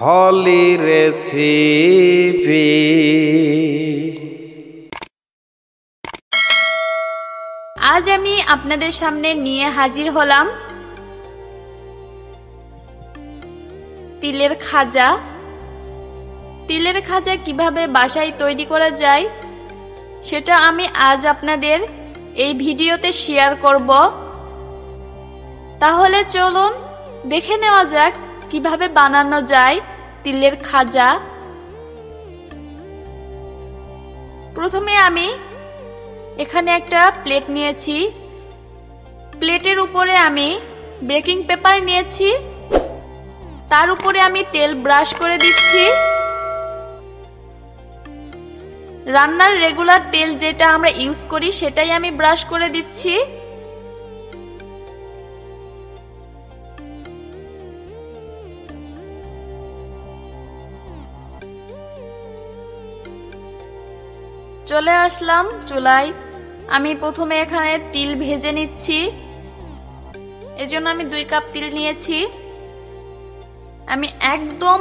হলি recipe. আজ আমি আপনাদের সামনে নিয়ে হাজির হলাম তিলের খাজা। তিলের খাজা কিভাবে বাসায় তৈরি করা যায় সেটা আমি আজ আপনাদের এই ভিডিওতে শেয়ার করব। তাহলে চলুন দেখে নেওয়া যাক কিভাবে বানানো যায় তিলের খাজা। প্রথমে আমি এখানে একটা প্লেট নিয়েছি। প্লেটের উপরে আমি বেকিং পেপার নিয়েছি, তার উপরে আমি তেল ব্রাশ করে দিচ্ছি। রান্নার রেগুলার তেল যেটা আমরা ইউজ করি সেটাই আমি ব্রাশ করে দিচ্ছি। চলে আসলাম চুলায়। আমি প্রথমে এখানে তিল ভেজে নিচ্ছি। এজন্য আমি 2 কাপ তিল নিয়েছি। আমি একদম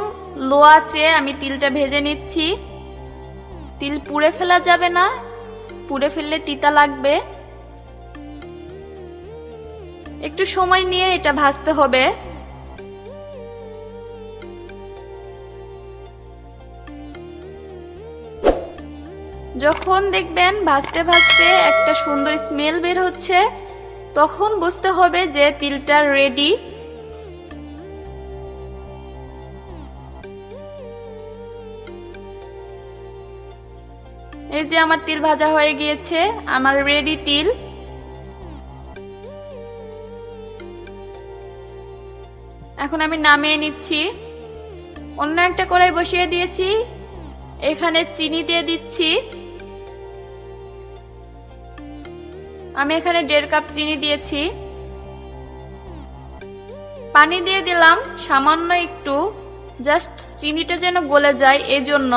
লো আঁচে আমি তিলটা ভেজে নিচ্ছি। তিল পুড়ে ফেলা যাবে না, পুড়ে ফেললে তিতা লাগবে। একটু সময় নিয়ে এটা ভাজতে হবে। যখন দেখবেন ভাজতে ভাজতে একটা সুন্দর স্মেল বের হচ্ছে, তখন বুঝতে হবে যে তিলটা রেডি। এই যে আমার তিল ভাজা হয়ে গিয়েছে, আমার রেডি তিল। এখন আমি নামিয়ে নিচ্ছি। অন্য একটা কড়াই বসিয়ে দিয়েছি, এখানে চিনি দিয়ে দিচ্ছি। আমি এখানে 1.5 কাপ চিনি দিয়েছি। পানি দিয়ে দিলাম সামান্য একটু, জাস্ট চিনিটা যেন গলে যায় এজন্য।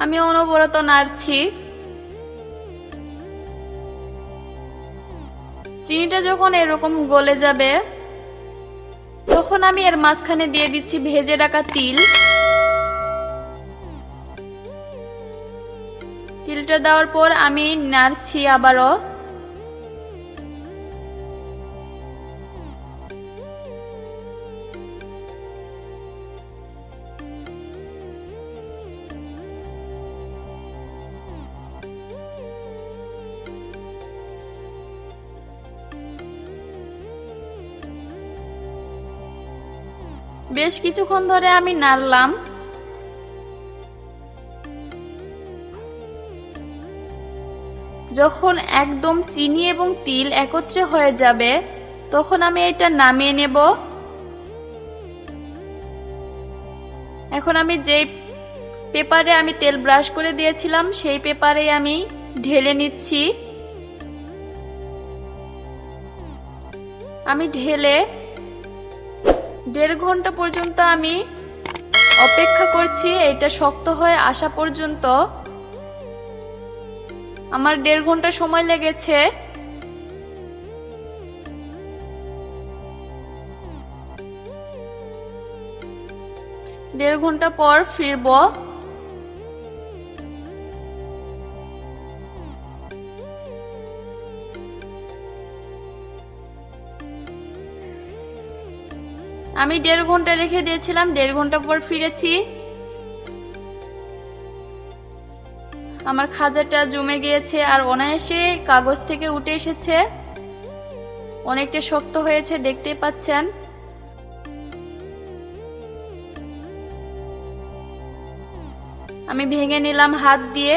আমি অনবরত নাড়ছি। চিনিটা যখন এরকম গলে যাবে তখন আমি এর মাঝখানে দিয়ে দিচ্ছি ভেজে রাখা তিল। তিলটা দেওয়ার পর আমি নাড়ছি আবারও। বেশ কিছুক্ষণ ধরে আমি নাড়লাম। যখন একদম চিনি এবং তিল একত্রে হয়ে যাবে তখন আমি এটা নামিয়ে নেব। এখন আমি যেই পেপারে আমি তেল ব্রাশ করে দিয়েছিলাম সেই পেপারে আমি ঢেলে নিচ্ছি। আমি ঢেলে 1.5 ঘন্টা পর্যন্ত আমি অপেক্ষা করছি এটা শক্ত হয়ে আসা পর্যন্ত। আমার 1.5 ঘন্টা সময় লেগেছে। দেড় ঘন্টা পর ফিরব। আমি 1.5 ঘন্টা রেখে দিয়েছিলাম, 1.5 ঘন্টা পর ফিরেছি। আমার খাজাটা জমে গিয়েছে আর অনায়াসে কাগজ থেকে উঠে এসেছে। অনেকটা শক্ত হয়েছে, দেখতেই পাচ্ছেন। আমি ভেঙে নিলাম হাত দিয়ে।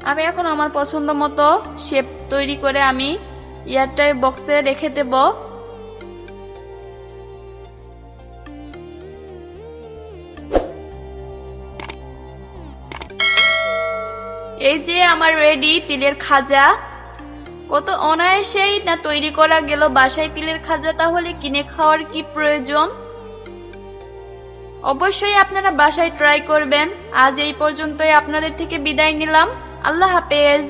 আমি এখন আমার পছন্দ মতো শেপ তৈরি করে আমি এয়ারটাইট বক্সে রেখে দেব। এই যে আমার রেডি তিলের খাজা। কত অনায়াসেই না তৈরি করা গেল বাসায় তিলের খাজা, তাহলে কিনে খাওয়ার কি প্রয়োজন। অবশ্যই আপনারা বাসায় ট্রাই করবেন। আজ এই পর্যন্তই, আপনাদের থেকে বিদায় নিলাম। আল্লাহ হাফেজ।